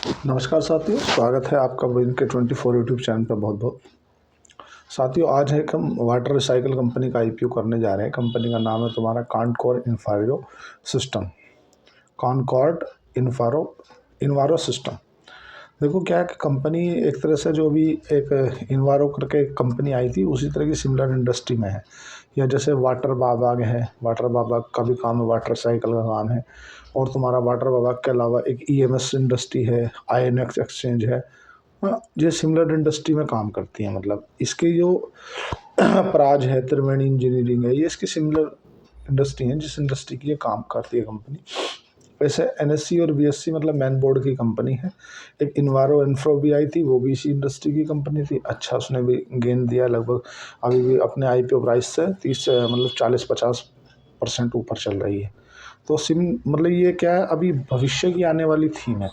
नमस्कार साथियों, स्वागत है आपका Win-K24 यूट्यूब चैनल पर बहुत बहुत। साथियों, आज है हम वाटर रिसाइकल कंपनी का आईपीओ करने जा रहे हैं। कंपनी का नाम है तुम्हारा Concord Enviro System. Concord Enviro System. देखो क्या है कि कंपनी एक तरह से जो भी एक इन्वायरो करके कंपनी आई थी उसी तरह की सिमिलर इंडस्ट्री में है। या जैसे वाटर बाबाग है, वाटर बाबाग का भी काम है, वाटर साइकिल का काम है। और तुम्हारा वाटर बाबाग के अलावा एक ईएमएस इंडस्ट्री है, आईएनएक्स एक्सचेंज है। ये सिमिलर इंडस्ट्री में काम करती है। मतलब इसकी जो प्राज है, त्रिवेणी इंजीनियरिंग है, ये इसकी सिमिलर इंडस्ट्री है जिस इंडस्ट्री की ये काम करती है कंपनी। वैसे एनएससी और बीएससी मतलब मैन बोर्ड की कंपनी है। एक इन्वारो इन्फ्रो भी आई थी, वो भी इसी इंडस्ट्री की कंपनी थी। अच्छा उसने भी गेन दिया, लगभग अभी भी अपने आईपीओ प्राइस से 30 मतलब 40-50% ऊपर चल रही है। तो मतलब ये क्या है, अभी भविष्य की आने वाली थीम है।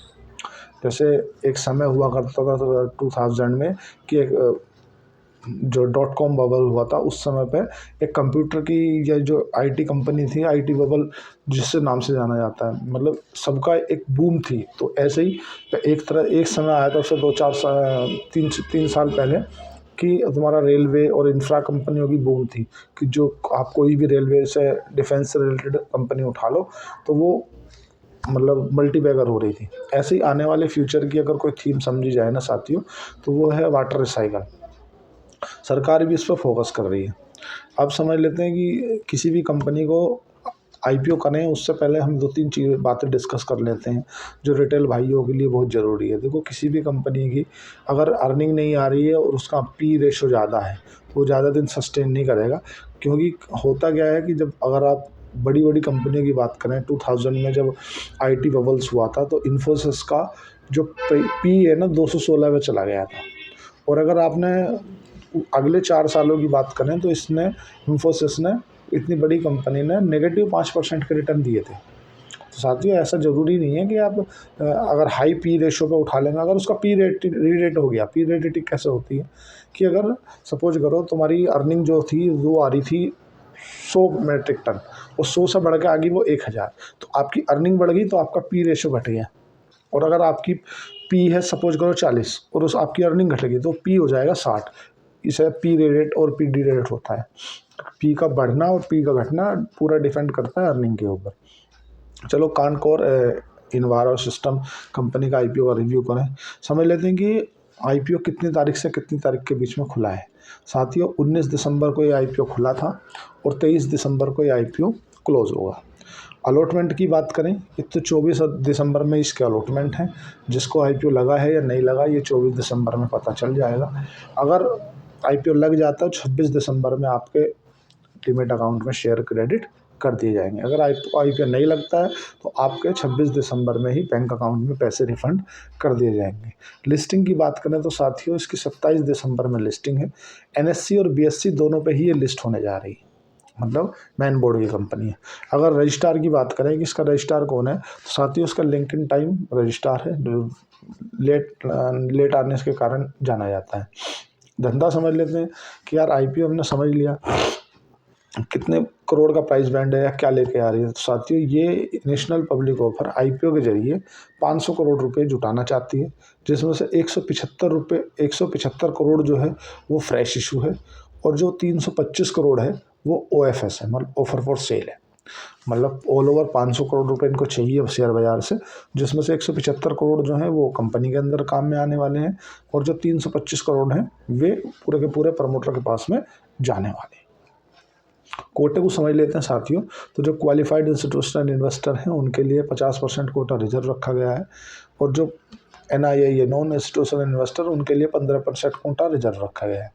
जैसे एक समय हुआ करता था 2000 में कि एक जो .com बबल हुआ था, उस समय पे एक कंप्यूटर की या जो आईटी कंपनी थी, आईटी बबल जिससे नाम से जाना जाता है, मतलब सबका एक बूम थी। तो ऐसे ही एक समय आया था उससे 3 साल पहले कि तुम्हारा रेलवे और इंफ्रा कंपनियों की बूम थी कि जो आप कोई भी रेलवे से डिफेंस से रिलेटेड कंपनी उठा लो तो वो मतलब मल्टी बैगर हो रही थी। ऐसे ही आने वाले फ्यूचर की अगर कोई थीम समझी जाए ना साथियों, तो वो है वाटर रिसाइकल। सरकार भी इस पर फोकस कर रही है। अब समझ लेते हैं कि किसी भी कंपनी को आईपीओ करें उससे पहले हम 2-3 बातें डिस्कस कर लेते हैं जो रिटेल भाइयों के लिए बहुत ज़रूरी है। देखो, किसी भी कंपनी की अगर अर्निंग नहीं आ रही है और उसका पी रेशो ज़्यादा है तो वो ज़्यादा दिन सस्टेन नहीं करेगा। क्योंकि होता क्या है कि जब अगर आप बड़ी बड़ी कंपनियों की बात करें, 2000 में जब आईटी बबल्स हुआ था तो इन्फोसिस का जो पी है ना 216 पे चला गया था। और अगर आपने अगले 4 सालों की बात करें तो इसने इन्फोसिस ने, इतनी बड़ी कंपनी ने -5% के रिटर्न दिए थे। तो साथियों, ऐसा ज़रूरी नहीं है कि आप अगर हाई पी रेशो पे उठा लेंगे। अगर उसका पी रेट री-रेट हो गया, पी रेटिंग कैसे होती है कि अगर सपोज करो तुम्हारी अर्निंग जो थी वो आ रही थी 100 मेट्रिक टन और 100 से बढ़ के आ गई वो 1000, तो आपकी अर्निंग बढ़ गई तो आपका पी रेशो घट गया। और अगर आपकी पी है सपोज करो 40 और उस आपकी अर्निंग घटेगी तो पी हो जाएगा 60। इसे पी रेट और पी डी रेट होता है। पी का बढ़ना और पी का घटना पूरा डिपेंड करता है अर्निंग के ऊपर। चलो, कॉनकॉर इन्वायरो सिस्टम कंपनी का आईपीओ का रिव्यू करें। समझ लेते हैं कि आईपीओ कितनी तारीख से कितनी तारीख के बीच में खुला है। साथियों, 19 दिसंबर को ये आईपीओ खुला था और 23 दिसंबर को ये आईपीओ क्लोज होगा। अलॉटमेंट की बात करें तो 24 दिसंबर में इसके अलॉटमेंट है। जिसको आईपीओ लगा है या नहीं लगा ये 24 दिसंबर में पता चल जाएगा। अगर आईपीओ लग जाता है 26 दिसंबर में आपके डीमैट अकाउंट में शेयर क्रेडिट कर दिए जाएंगे। अगर आईपीओ नहीं लगता है तो आपके 26 दिसंबर में ही बैंक अकाउंट में पैसे रिफंड कर दिए जाएंगे। लिस्टिंग की बात करें तो साथियों इसकी 27 दिसंबर में लिस्टिंग है। एनएससी और बीएससी दोनों पे ही ये लिस्ट होने जा रही है, मतलब मैन बोर्ड की कंपनी है। अगर रजिस्ट्रार की बात करें कि इसका रजिस्ट्रार कौन है, तो साथियों इसका लिंक्डइन टाइम रजिस्ट्रार है, लेट आने के कारण जाना जाता है। धंधा समझ लेते हैं कि यार आईपीओ हमने समझ लिया कितने करोड़ का प्राइस बैंड है या क्या लेके आ रही है। तो साथियों ये नेशनल पब्लिक ऑफर आईपीओ के जरिए 500 करोड़ रुपए जुटाना चाहती है, जिसमें से 175 करोड़ जो है वो फ्रेश इशू है और जो 325 करोड़ है वो ओएफएस है, मतलब ऑफर फॉर सेल है। मतलब ऑल ओवर 500 करोड़ रुपए इनको चाहिए शेयर बाजार से, जिसमें से 175 करोड़ जो है वो कंपनी के अंदर काम में आने वाले हैं और जो 325 करोड़ हैं वे पूरे के पूरे प्रमोटर के पास में जाने वाले हैं। कोटे को समझ लेते हैं साथियों। तो जो क्वालिफाइड इंस्टीट्यूशनल इन्वेस्टर हैं उनके लिए 50% कोटा रिजर्व रखा गया है और जो एनआईआई नॉन इंस्टीट्यूशनल इन्वेस्टर उनके लिए 15% कोटा रिजर्व रखा गया है।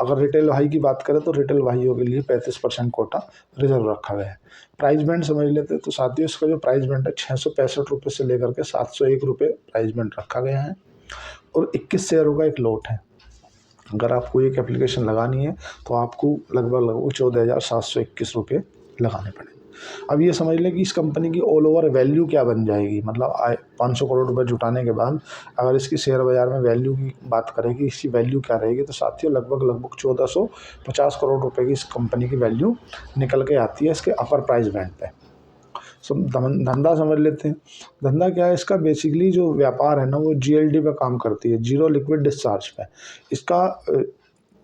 अगर रिटेल भाई की बात करें तो रिटेल भाइयों के लिए 35% कोटा रिजर्व रखा गया है। प्राइस बैंड समझ लेते हैं तो साथियों इसका जो प्राइस बैंड है 665 रुपये से लेकर के 701 रुपये प्राइस बैंड रखा गया है और 21 शेयरों का एक लॉट है। अगर आपको एक एप्लीकेशन लगानी है तो आपको लगभग 14,721 रुपये लगाने पड़ेंगे। अब ये समझ लें कि इस कंपनी की ऑल ओवर वैल्यू क्या बन जाएगी। मतलब 500 करोड़ रुपए जुटाने के बाद अगर इसकी शेयर बाजार में वैल्यू की बात करें कि इसकी वैल्यू क्या रहेगी, तो साथियों लगभग 1450 करोड़ रुपए की इस कंपनी की वैल्यू निकल के आती है इसके अपर प्राइस बैंड पे। धंधा समझ लेते हैं। धंधा क्या है इसका? बेसिकली जो व्यापार है ना वो जीएलडी पे काम करती है, जीरो लिक्विड डिस्चार्ज पे। इसका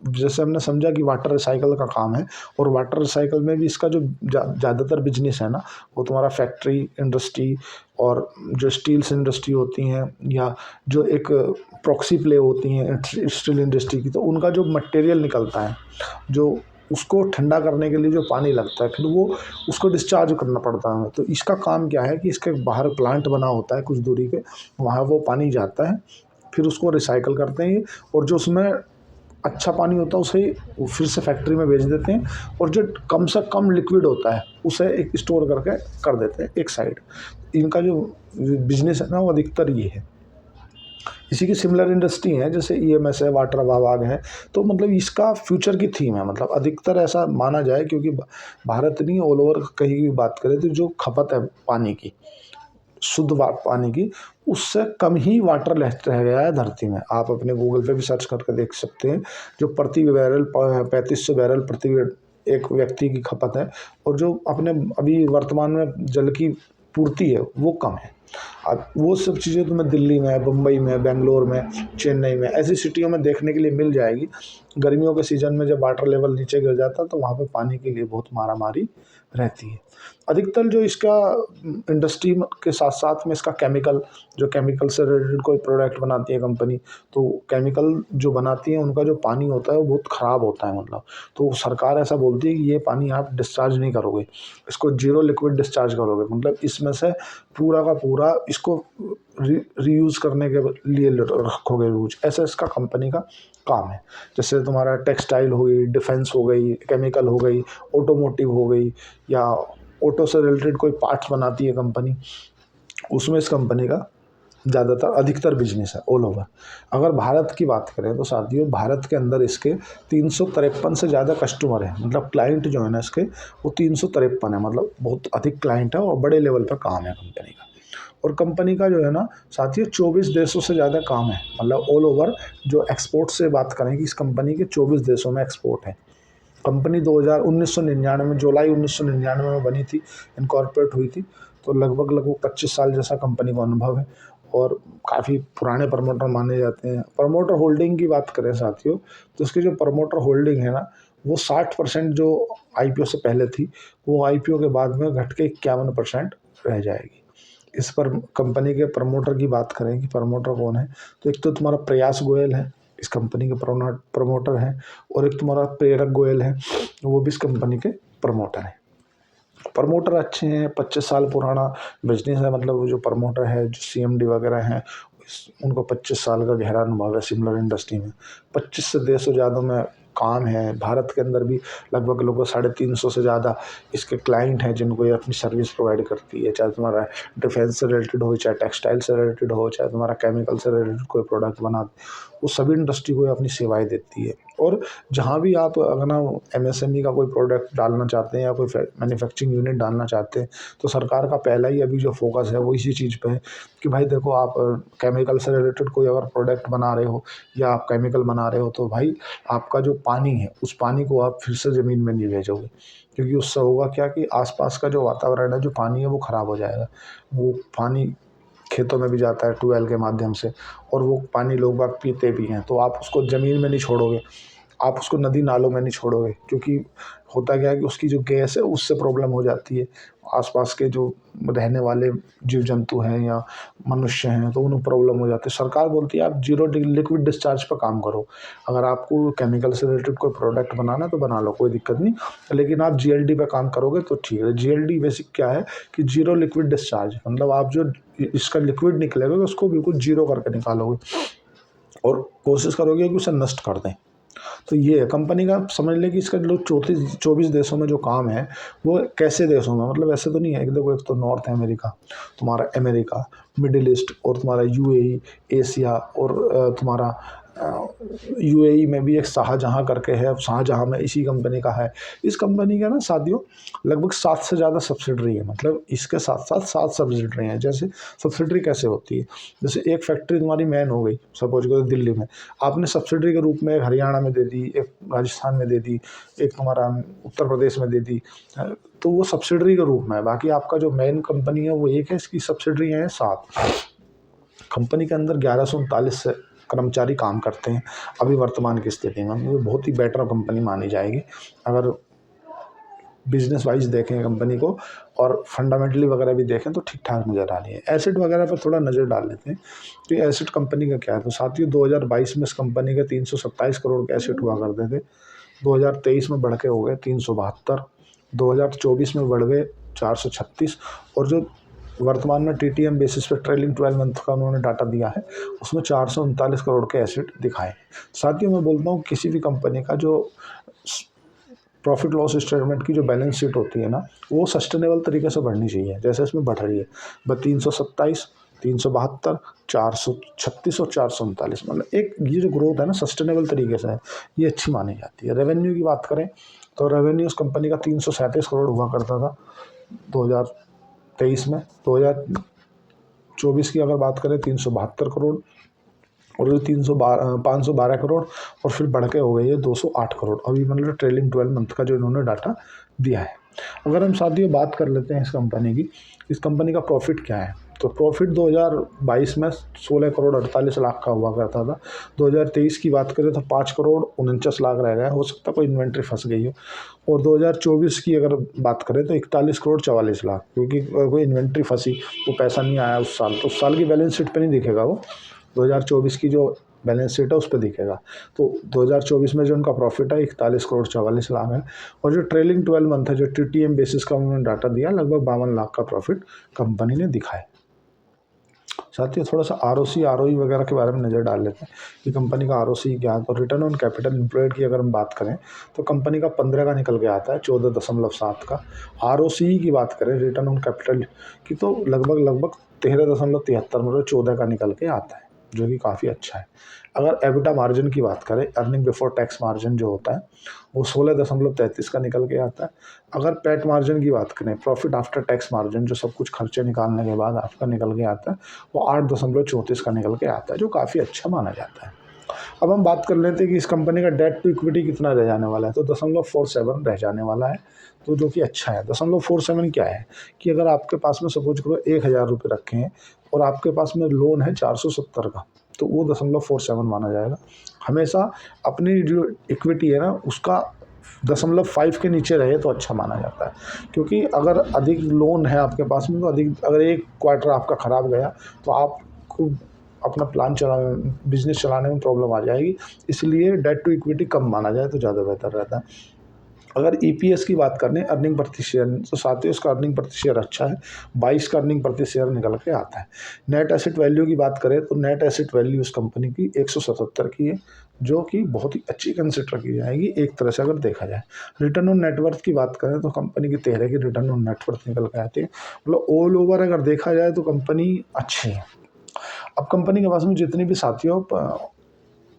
जैसे हमने समझा कि वाटर रिसाइकल का काम है, और वाटर रिसाइकल में भी इसका जो ज़्यादातर बिजनेस है ना वो तुम्हारा फैक्ट्री इंडस्ट्री और जो स्टील्स इंडस्ट्री होती हैं, या जो एक प्रॉक्सी प्ले होती हैं स्टील इंडस्ट्री की, तो उनका जो मटेरियल निकलता है, जो उसको ठंडा करने के लिए जो पानी लगता है, फिर वो उसको डिस्चार्ज करना पड़ता है हमें। तो इसका काम क्या है कि इसके बाहर प्लांट बना होता है कुछ दूरी पे, वहाँ वो पानी जाता है, फिर उसको रिसाइकल करते हैं, और जो उसमें अच्छा पानी होता है उसे वो फिर से फैक्ट्री में भेज देते हैं, और जो कम से कम लिक्विड होता है उसे एक स्टोर करके कर देते हैं एक साइड। इनका जो बिजनेस है ना वो अधिकतर ये है। इसी की सिमिलर इंडस्ट्री है, जैसे ईएमएस है, वाटर विभाग है। तो मतलब इसका फ्यूचर की थीम है, मतलब अधिकतर ऐसा माना जाए, क्योंकि भारत नहीं ऑल ओवर कहीं भी बात करें तो जो खपत है पानी की, शुद्ध पानी की, उससे कम ही वाटर रह गया है धरती में। आप अपने गूगल पे भी सर्च करके देख सकते हैं, जो प्रति बैरल 3500 बैरल प्रति एक व्यक्ति की खपत है, और जो अपने अभी वर्तमान में जल की पूर्ति है वो कम है। अब वो सब चीज़ें तुम्हें दिल्ली में, बम्बई में, बेंगलोर में, चेन्नई में, ऐसी सिटियों में देखने के लिए मिल जाएगी। गर्मियों के सीज़न में जब वाटर लेवल नीचे गिर जाता है तो वहाँ पे पानी के लिए बहुत मारामारी रहती है। अधिकतर जो इसका इंडस्ट्री के साथ साथ में इसका केमिकल, जो केमिकल से रिलेटेड कोई प्रोडक्ट बनाती है कंपनी, तो केमिकल जो बनाती है उनका जो पानी होता है वो बहुत ख़राब होता है, मतलब तो सरकार ऐसा बोलती है कि ये पानी आप डिस्चार्ज नहीं करोगे, इसको जीरो लिक्विड डिस्चार्ज करोगे, मतलब इसमें से पूरा का पूरा इसको रीयूज़ करने के लिए रखोगे यूज। ऐसा इसका कंपनी का काम है। जैसे तुम्हारा टेक्सटाइल हो गई, डिफेंस हो गई, केमिकल हो गई, ऑटोमोटिव हो गई, या ऑटो से रिलेटेड कोई पार्ट्स बनाती है कंपनी, उसमें इस कंपनी का ज़्यादातर अधिकतर बिजनेस है ऑल ओवर। अगर भारत की बात करें तो साथियों, भारत के अंदर इसके 353 से ज़्यादा कस्टमर हैं, मतलब क्लाइंट जो है ना इसके वो 353 है, मतलब बहुत अधिक क्लाइंट है और बड़े लेवल पर काम है कंपनी का। और कंपनी का जो है ना साथियों 24 देशों से ज़्यादा काम है, मतलब ऑल ओवर जो एक्सपोर्ट से बात करें कि इस कंपनी के 24 देशों में एक्सपोर्ट है। कंपनी 1999 जुलाई 1999 में बनी थी, इनकॉर्पोरेट हुई थी, तो लगभग 25 साल जैसा कंपनी को अनुभव है, और काफ़ी पुराने प्रमोटर माने जाते हैं। प्रमोटर होल्डिंग की बात करें साथियों, तो इसकी जो प्रमोटर होल्डिंग है ना वो 60% जो आईपीओ से पहले थी, वो आईपीओ के बाद में घट के 51% रह जाएगी। इस पर कंपनी के प्रमोटर की बात करें कि प्रमोटर कौन है, तो एक तो तुम्हारा प्रयास गोयल है, इस कंपनी के प्रमोटर हैं, और एक तुम्हारा प्रेरक गोयल है, वो भी इस कंपनी के प्रमोटर हैं। प्रमोटर अच्छे हैं, 25 साल पुराना बिजनेस है, मतलब वो जो प्रमोटर है, जो सीएमडी वगैरह हैं, उनको 25 साल का गहरा अनुभव है सिमिलर इंडस्ट्री में। 25 से 150 ज़्यादा में काम है। भारत के अंदर भी लगभग 350 से ज़्यादा इसके क्लाइंट हैं जिनको ये अपनी सर्विस प्रोवाइड करती है, चाहे तुम्हारा डिफेंस से रिलेटेड हो, चाहे टेक्सटाइल से रिलेटेड हो, चाहे तुम्हारा केमिकल से रिलेटेड कोई प्रोडक्ट बना, वो सभी इंडस्ट्री को अपनी सेवाएं देती है। और जहाँ भी आप अगर ना एमएसएमई का कोई प्रोडक्ट डालना चाहते हैं या कोई मैन्युफैक्चरिंग यूनिट डालना चाहते हैं, तो सरकार का पहला ही अभी जो फोकस है वो इसी चीज़ पे है कि भाई देखो, आप केमिकल से रिलेटेड कोई अगर प्रोडक्ट बना रहे हो या आप केमिकल बना रहे हो, तो भाई आपका जो पानी है उस पानी को आप फिर से ज़मीन में नहीं भेजोगे, क्योंकि उससे होगा क्या कि आसपास का जो वातावरण है, जो पानी है, वो ख़राब हो जाएगा। वो पानी खेतों में भी जाता है ट्यूबवेल के माध्यम से, और वो पानी लोग बाग पीते भी हैं, तो आप उसको ज़मीन में नहीं छोड़ोगे, आप उसको नदी नालों में नहीं छोड़ोगे, क्योंकि होता क्या है कि उसकी जो गैस है उससे प्रॉब्लम हो जाती है। आसपास के जो रहने वाले जीव जंतु हैं या मनुष्य हैं तो उन्हें प्रॉब्लम हो जाती है। सरकार बोलती है आप जीरो लिक्विड डिस्चार्ज पर काम करो, अगर आपको केमिकल से रिलेटेड कोई प्रोडक्ट बनाना है तो बना लो, कोई दिक्कत नहीं, लेकिन आप जीएलडी पे काम करोगे तो ठीक है। जीएलडी बेसिक क्या है कि जीरो लिक्विड डिस्चार्ज, मतलब आप जो इसका लिक्विड निकलेगा उसको बिल्कुल जीरो करके निकालोगे और कोशिश करोगे कि उसे नष्ट कर दें। तो ये है कंपनी का, समझ लें कि इसका जो 24 देशों में जो काम है वो कैसे देशों में, मतलब ऐसे तो नहीं है। एक देखो, एक तो नॉर्थ अमेरिका, तुम्हारा अमेरिका, मिडिल ईस्ट, और तुम्हारा यूएई, एशिया, और तुम्हारा यूएई में भी एक शाहजहाँ करके है, शाहजहाँ में इसी कंपनी का है। इस कंपनी का ना साथियों लगभग 7 से ज़्यादा सब्सिडरी है, मतलब इसके साथ साथ 7 सब्सिडरी हैं। जैसे सब्सिडरी कैसे होती है, जैसे एक फैक्ट्री तुम्हारी मैन हो गई सपोज करो दिल्ली में, आपने सब्सिडरी के रूप में एक हरियाणा में दे दी, एक राजस्थान में दे दी, एक तुम्हारा उत्तर प्रदेश में दे दी, तो वो सब्सिडरी के रूप में है। बाकी आपका जो मेन कंपनी है वो एक है, इसकी सब्सिडरी हैं 7। कंपनी के अंदर 1139 से कर्मचारी काम करते हैं अभी वर्तमान की स्थिति में। वो बहुत ही बेटर कंपनी मानी जाएगी अगर बिजनेस वाइज देखें कंपनी को, और फंडामेंटली वगैरह भी देखें तो ठीक ठाक नज़र आ रही है। एसेट वगैरह पर थोड़ा नज़र डाल लेते हैं तो ये एसेट कंपनी का क्या है। तो साथियों 2022 में इस कंपनी के 327 करोड़ के एसेट हुआ करते थे, 2023 में बढ़ के हो गए 372, 2024 में बढ़ गए 436, और जो वर्तमान में टीटीएम बेसिस पे ट्रेलिंग 12 मंथ का उन्होंने डाटा दिया है उसमें 439 करोड़ के एसेट दिखाए। साथ ही मैं बोलता हूँ किसी भी कंपनी का जो प्रॉफिट लॉस स्टेटमेंट की जो बैलेंस शीट होती है ना, वो सस्टेनेबल तरीके से बढ़नी चाहिए, जैसे इसमें बढ़ रही है 327, 372, 436 और 439, मतलब एक ये जो ग्रोथ है ना सस्टेनेबल तरीके से है, ये अच्छी मानी जाती है। रेवेन्यू की बात करें तो रेवेन्यू उस कंपनी का 337 करोड़ हुआ करता था 2023 में, 2024 की अगर बात करें 372 करोड़, और ये 512 करोड़, और फिर बढ़ के हो गई है 208 करोड़ अभी, मतलब ट्रेलिंग 12 मंथ का जो इन्होंने डाटा दिया है। अगर हम साथियों बात कर लेते हैं इस कंपनी की, इस कंपनी का प्रॉफिट क्या है, तो प्रॉफिट 2022 में 16 करोड़ 48 लाख का हुआ करता था। 2023 की बात करें तो 5 करोड़ 49 लाख रह गया, हो सकता है कोई इन्वेंट्री फंस गई हो। और 2024 की अगर बात करें तो 41 करोड़ 44 लाख, क्योंकि कोई इन्वेंट्री फंसी, वो पैसा नहीं आया उस साल, तो उस साल की बैलेंस शीट पर नहीं दिखेगा, वो 2024 की जो बैलेंस शीट है उस पर दिखेगा। तो 2024 में जो उनका प्रॉफिट है 41 करोड़ 44 लाख है, और जो ट्रेलिंग 12 मंथ है जो टीटीएम बेसिस का उन्होंने डाटा दिया लगभग 52 लाख का प्रॉफिट कंपनी ने दिखाया। साथियों थोड़ा सा आरओसी आरओई वगैरह के बारे में नज़र डाल लेते हैं कि कंपनी का आरओसी क्या है। तो रिटर्न ऑन कैपिटल एम्प्लॉयड की अगर हम बात करें तो कंपनी का 15 का निकल के आता है, 14.7 का। आरओसी की बात करें रिटर्न ऑन कैपिटल की तो लगभग 13.73, मतलब 14 का निकल के आता है, जो कि काफ़ी अच्छा है। अगर एबिटा मार्जिन की बात करें, अर्निंग बिफोर टैक्स मार्जिन जो होता है वो 16.33 का निकल के आता है। अगर पैट मार्जिन की बात करें, प्रॉफिट आफ्टर टैक्स मार्जिन, जो सब कुछ खर्चे निकालने के बाद आपका निकल के आता है, वो 8.34 का निकल के आता है, जो काफ़ी अच्छा माना जाता है। अब हम बात कर लेते हैं कि इस कंपनी का डेट टू इक्विटी कितना रह जाने वाला है, तो 0.47 रह जाने वाला है, तो जो कि अच्छा है। 0.47 क्या है कि अगर आपके पास में सपोज करो 1000 रुपये रखे हैं और आपके पास में लोन है 470 का, तो वो 0.47 माना जाएगा। हमेशा अपनी जो इक्विटी है ना उसका 0.5 के नीचे रहे तो अच्छा माना जाता है, क्योंकि अगर अधिक लोन है आपके पास में तो अधिक, अगर एक क्वार्टर आपका ख़राब गया तो आपको अपना बिजनेस चलाने में प्रॉब्लम आ जाएगी, इसलिए डेट टू इक्विटी कम माना जाए तो ज़्यादा बेहतर रहता है। अगर ईपीएस की बात करें, अर्निंग प्रति शेयर, तो साथ ही उसका अर्निंग प्रति शेयर अच्छा है, 22 का अर्निंग प्रति शेयर निकल के आता है। नेट एसेट वैल्यू की बात करें तो नेट एसेट वैल्यू उस कंपनी की 177 की है, जो कि बहुत ही अच्छी कंसिडर की जाएगी एक तरह से अगर देखा जाए। रिटर्न ऑन नेटवर्थ की बात करें तो कंपनी की 13 की रिटर्न ऑन नेटवर्थ निकल के आती है, मतलब ऑल ओवर अगर देखा जाए तो कंपनी अच्छी है। अब कंपनी के पास में जितनी भी साथियों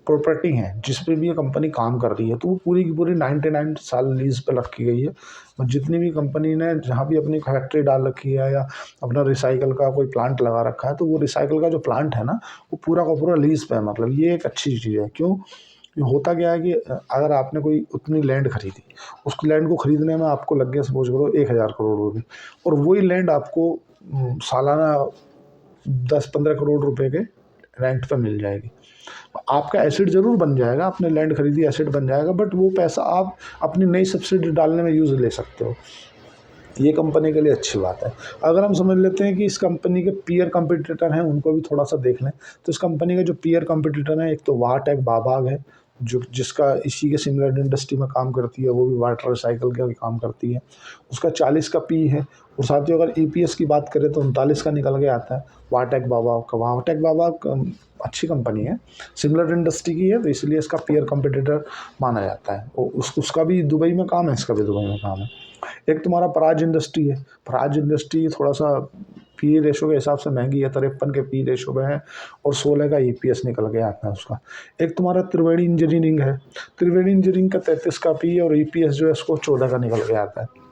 प्रॉपर्टी हैं जिस पे भी ये कंपनी काम कर रही है, तो वो पूरी की पूरी 99 साल लीज पे रखी गई है। और जितनी भी कंपनी ने जहाँ भी अपनी फैक्ट्री डाल रखी है या अपना रिसाइकल का कोई प्लांट लगा रखा है, तो वो रिसाइकल का जो प्लांट है ना वो पूरा का पूरा लीज पे है। मतलब ये एक अच्छी चीज़ है। क्यों? ये होता क्या है कि अगर आपने कोई उतनी लैंड खरीदी, उस लैंड को खरीदने में आपको लग गया सपोज करो 1000 करोड़ रुपये, और वही लैंड आपको सालाना 10-15 करोड़ रुपए के रेंट पे मिल जाएगी। आपका एसेट ज़रूर बन जाएगा, आपने लैंड खरीदी एसेट बन जाएगा, बट वो पैसा आप अपनी नई सब्सिडी डालने में यूज़ ले सकते हो। ये कंपनी के लिए अच्छी बात है। अगर हम समझ लेते हैं कि इस कंपनी के पीयर कंपटीटर हैं, उनको भी थोड़ा सा देख लें, तो इस कंपनी के जो पीयर कंपटीटर हैं, एक तो वाहटेक बाबाग है, जो जिसका इसी के सिमिलर इंडस्ट्री में काम करती है, वो भी वाटर रिसाइकल का भी काम करती है, उसका 40 का पी है। और साथ ही अगर ईपीएस की बात करें तो 39 का निकल के आता है वाहटेक बाबा का। वाहटेक बाबा अच्छी कंपनी है, सिमिलर इंडस्ट्री की है, तो इसलिए इसका पीयर कंपटीटर माना जाता है। और उसका भी दुबई में काम है, इसका भी दुबई में काम है। एक तुम्हारा पराज इंडस्ट्री है, पराज इंडस्ट्री थोड़ा सा पी रेशो के हिसाब से महंगी है, 53 के पी रेशो में है और 16 का ईपीएस निकल के आता है उसका। एक तुम्हारा त्रिवेणी इंजीनियरिंग है, त्रिवेणी इंजीनियरिंग का 33 का पी और ईपीएस जो है उसको 14 का निकल के आता है।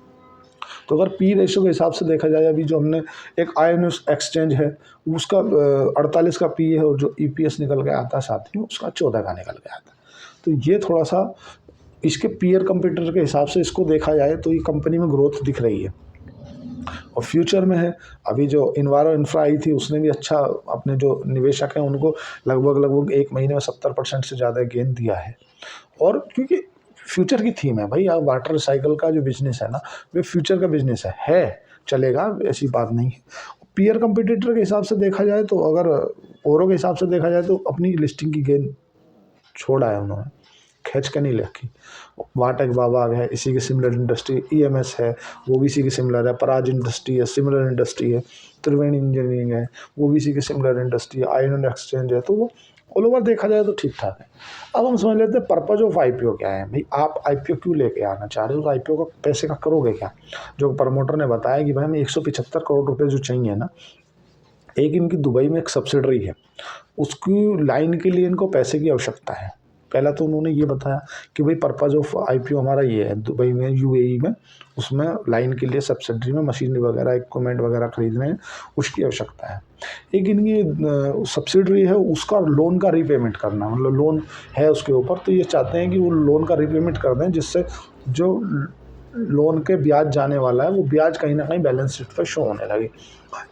तो अगर पी रेशो के हिसाब से देखा जाए, अभी जो हमने एक आयन एक्सचेंज है उसका 48 का पी है और जो ईपीएस निकल के आता है साथियों उसका 14 का निकल के आता है। तो ये थोड़ा सा इसके पीयर कंपटीटर के हिसाब से इसको देखा जाए तो ये कंपनी में ग्रोथ दिख रही है और फ्यूचर में है। अभी जो इन्वायरो इंफ्रा आई थी उसने भी अच्छा, अपने जो निवेशक हैं उनको लगभग 1 महीने में 70% से ज़्यादा गेन दिया है। और क्योंकि फ्यूचर की थीम है भाई, अब वाटर रिसाइकल का जो बिजनेस है ना वो फ्यूचर का बिजनेस है चलेगा, ऐसी बात नहीं है। पीयर कंपटीटर के हिसाब से देखा जाए तो, अगर औरों के हिसाब से देखा जाए तो अपनी लिस्टिंग की गेन छोड़ा है उन्होंने, खींच के नहीं रखी। वाटेक बाबा है, इसी की सिमिलर इंडस्ट्री, ईएमएस है वो भी इसी की सिमिलर है, पराज इंडस्ट्री है सिमिलर इंडस्ट्री है, त्रिवेणी इंजीनियरिंग है वो भी इसी की सिमिलर इंडस्ट्री है, आयरन एक्सचेंज है। तो वो ऑल ओवर देखा जाए तो ठीक ठाक है। अब हम समझ लेते हैं पर्पज ऑफ आईपीओ क्या है। भाई आप आईपीओ क्यों लेके आना चाह रहे हो, तो आईपीओ का पैसे का करोगे क्या। जो प्रमोटर ने बताया कि भाई हमें 175 करोड़ रुपए जो चाहिए ना, एक इनकी दुबई में एक सब्सिडरी है उसकी लाइन के लिए इनको पैसे की आवश्यकता है। पहला तो उन्होंने ये बताया कि भाई पर्पज़ ऑफ आईपीओ हमारा ये है, दुबई में यूएई में उसमें लाइन के लिए सब्सिडरी में मशीनरी वगैरह इक्विपमेंट वगैरह खरीदने हैं उसकी आवश्यकता है। एक इनकी सब्सिडरी है उसका लोन का रीपेमेंट करना, मतलब लोन है उसके ऊपर, तो ये चाहते हैं कि वो लोन का रीपेमेंट कर दें जिससे जो लोन के ब्याज जाने वाला है वो ब्याज कहीं ना कहीं बैलेंस शीट पर शो होने लगे।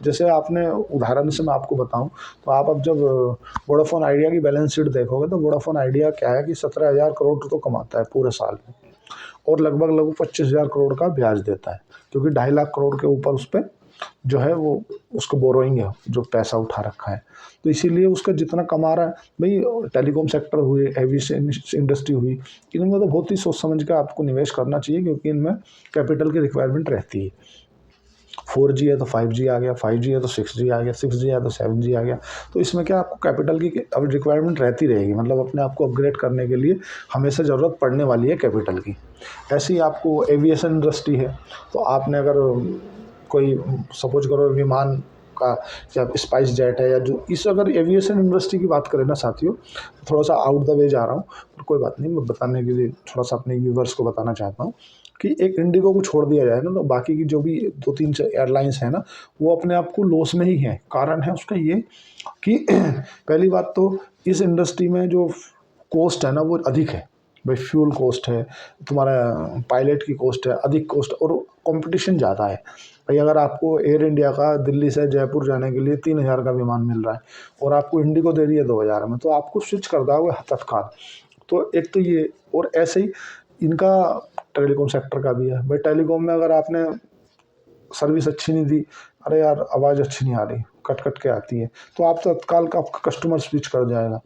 जैसे आपने उदाहरण से मैं आपको बताऊं तो आप अब जब वोडाफोन आइडिया की बैलेंस शीट देखोगे तो वोडाफोन आइडिया क्या है कि 17,000 करोड़ तो कमाता है पूरे साल में और लगभग 25,000 करोड़ का ब्याज देता है, क्योंकि 2.5 लाख करोड़ के ऊपर उस पर जो है वो उसको बोरोइंग है, जो पैसा उठा रखा है। तो इसीलिए उसका जितना कमा रहा है, भाई टेलीकॉम सेक्टर हुए, एविएशन इंडस्ट्री हुई, इनमें तो बहुत ही सोच समझ के आपको निवेश करना चाहिए, क्योंकि इनमें कैपिटल की रिक्वायरमेंट रहती है। 4G है तो 5G आ गया, 5G है तो 6G आ गया, 6G है तो 7G आ गया। तो इसमें क्या आपको कैपिटल की अब रिक्वायरमेंट रहती रहेगी, मतलब अपने आप को अपग्रेड करने के लिए हमेशा ज़रूरत पड़ने वाली है कैपिटल की। ऐसे ही आपको एविएशन इंडस्ट्री है, तो आपने अगर कोई सपोज करो विमान का या स्पाइस जेट है या जो इस, अगर एविएशन इंडस्ट्री की बात करें ना साथियों, थोड़ा सा आउट द वे जा रहा हूँ पर कोई बात नहीं, मैं बताने के लिए थोड़ा सा अपने व्यूवर्स को बताना चाहता हूँ कि एक इंडिगो को छोड़ दिया जाए ना तो बाकी की जो भी 2-3 एयरलाइंस हैं ना वो अपने आप को लॉस में ही हैं। कारण है उसका ये कि पहली बात तो इस इंडस्ट्री में जो कॉस्ट है ना वो अधिक है। भाई फ्यूल कॉस्ट है, तुम्हारा पायलट की कॉस्ट है, अधिक कॉस्ट, और कंपटीशन ज़्यादा है। भाई अगर आपको एयर इंडिया का दिल्ली से जयपुर जाने के लिए 3,000 का विमान मिल रहा है और आपको इंडिगो दे रही है 2,000 में, तो आपको स्विच कर दोगे तत्काल। तो एक तो ये, और ऐसे ही इनका टेलीकॉम सेक्टर का भी है। भाई टेलीकॉम में अगर आपने सर्विस अच्छी नहीं दी, अरे यार आवाज़ अच्छी नहीं आ रही, कट कट के आती है, तो आप तत्काल का आपका कस्टमर स्विच कर जाएगा,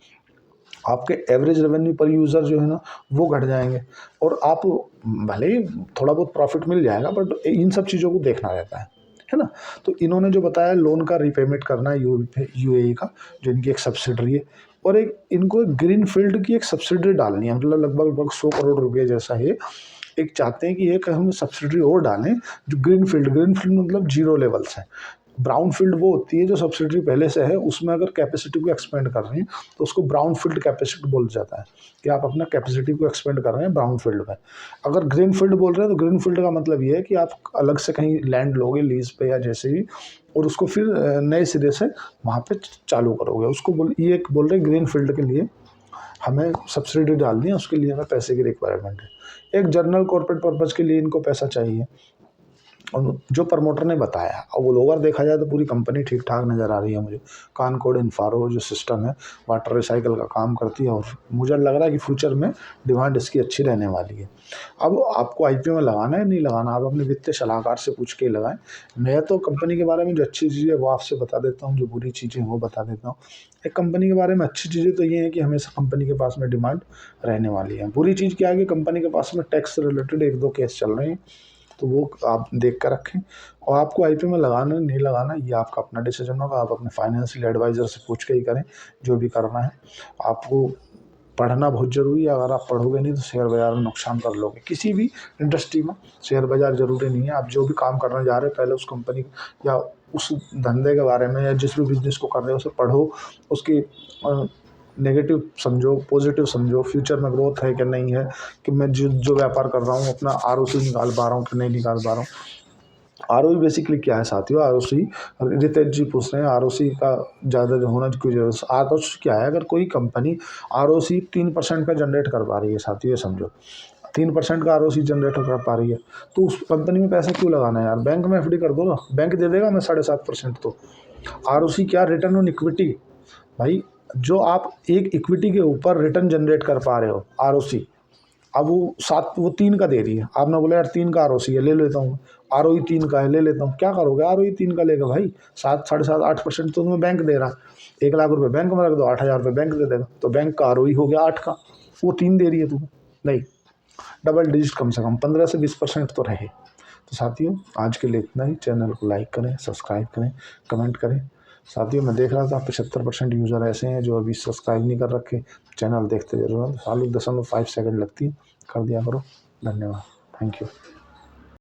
आपके एवरेज रेवेन्यू पर यूज़र जो है ना वो घट जाएंगे और आप भले ही थोड़ा बहुत प्रॉफिट मिल जाएगा बट इन सब चीज़ों को देखना रहता है ना। तो इन्होंने जो बताया लोन का रीपेमेंट करना है यूएई का, जो इनकी एक सब्सिडरी है, और एक इनको ग्रीन फील्ड की एक सब्सिडरी डालनी है, मतलब लगभग 100 करोड़ रुपये जैसा है। एक चाहते हैं कि एक हम सब्सिडरी और डालें जो ग्रीन फील्ड मतलब जीरो लेवल्स है। ब्राउन फील्ड वो होती है जो सब्सिडरी पहले से है, उसमें अगर कैपेसिटी को एक्सपेंड कर रहे हैं तो उसको ब्राउन फील्ड कैपेसिटी बोल जाता है कि आप अपना कैपेसिटी को एक्सपेंड कर रहे हैं ब्राउन फील्ड में। अगर ग्रीन फील्ड बोल रहे हैं तो ग्रीन फील्ड का मतलब ये है कि आप अलग से कहीं लैंड लोगे लीज पे या जैसे भी, और उसको फिर नए सिरे से वहाँ पे चालू करोगे। उसको ये बोल रहे हैं ग्रीन फील्ड के लिए हमें सब्सिडी डालनी है, उसके लिए हमें पैसे की रिक्वायरमेंट है। एक जनरल कॉर्पोरेट पर्पज़ के लिए इनको पैसा चाहिए, और जो प्रमोटर ने बताया और वो ओवर देखा जाए तो पूरी कंपनी ठीक ठाक नज़र आ रही है मुझे। कानकोड इन्फारो जो सिस्टम है वाटर रिसाइकल का काम करती है और मुझे लग रहा है कि फ्यूचर में डिमांड इसकी अच्छी रहने वाली है। अब आपको आईपीओ में लगाना है नहीं लगाना, आप अपने वित्तीय सलाहकार से पूछ के लगाएं। मैं तो कंपनी के बारे में जो अच्छी चीज़ें है वो आपसे बता देता हूँ, जो बुरी चीज़ें वो बता देता हूँ। एक कंपनी के बारे में अच्छी चीज़ें तो ये है कि हमेशा कंपनी के पास में डिमांड रहने वाली है। बुरी चीज़ क्या है कि कंपनी के पास में टैक्स से रिलेटेड 1-2 केस चल रहे हैं, तो वो आप देख कर रखें। और आपको आईपीओ में लगाना नहीं लगाना ये आपका अपना डिसीजन होगा, आप अपने फाइनेंशियल एडवाइज़र से पूछ के ही करें जो भी करना है। आपको पढ़ना बहुत ज़रूरी है, अगर आप पढ़ोगे नहीं तो शेयर बाज़ार में नुकसान कर लोगे। किसी भी इंडस्ट्री में शेयर बाज़ार ज़रूरी नहीं है, आप जो भी काम करने जा रहे हैं पहले उस कंपनी या उस धंधे के बारे में या जिस भी बिजनेस को कर रहे हो उसे पढ़ो, उसकी नेगेटिव समझो, पॉजिटिव समझो, फ्यूचर में ग्रोथ है कि नहीं है, कि मैं जो व्यापार कर रहा हूँ अपना ROC निकाल पा रहा हूँ कि नहीं निकाल पा रहा हूँ। ROE बेसिकली क्या है साथियों? ROC, रितेश जी पूछ रहे हैं ROC का ज़्यादा होना क्यों जरूरत है? ROC क्या है? अगर कोई कंपनी ROC 3% का जनरेट कर पा रही है साथियों, ये समझो 3% का ROC जनरेट कर पा रही है, तो उस कंपनी में पैसा क्यों लगाना है यार? बैंक में FD कर दो ना, बैंक दे देगा मैं 7.5%। तो ROC क्या? Return on equity. भाई जो आप एक इक्विटी के ऊपर रिटर्न जनरेट कर पा रहे हो, ROC, अब वो 3 का दे रही है, आपने बोला यार 3 का ROC है, ले लेता हूँ, ROE 3 का है, ले लेता हूँ। क्या करोगे? ROE 3 का लेगा भाई, 7, 7.5, 8% तो तुम्हें बैंक दे रहा है। 1 लाख रुपए बैंक में रख दो, 8,000 रुपये बैंक दे देगा, तो बैंक का ROE हो गया 8 का, वो 3 दे रही है तुम्हें। नहीं, डबल डिजिट कम से कम 15 से 20% तो रहे। तो साथियों आज के लिए इतना ही। चैनल को लाइक करें, सब्सक्राइब करें, कमेंट करें। साथियों मैं देख रहा था 75% यूज़र ऐसे हैं जो अभी सब्सक्राइब नहीं कर रखे। चैनल देखते जरूर हैं, 0.5 सेकंड लगती है, कर दिया करो। धन्यवाद, थैंक यू।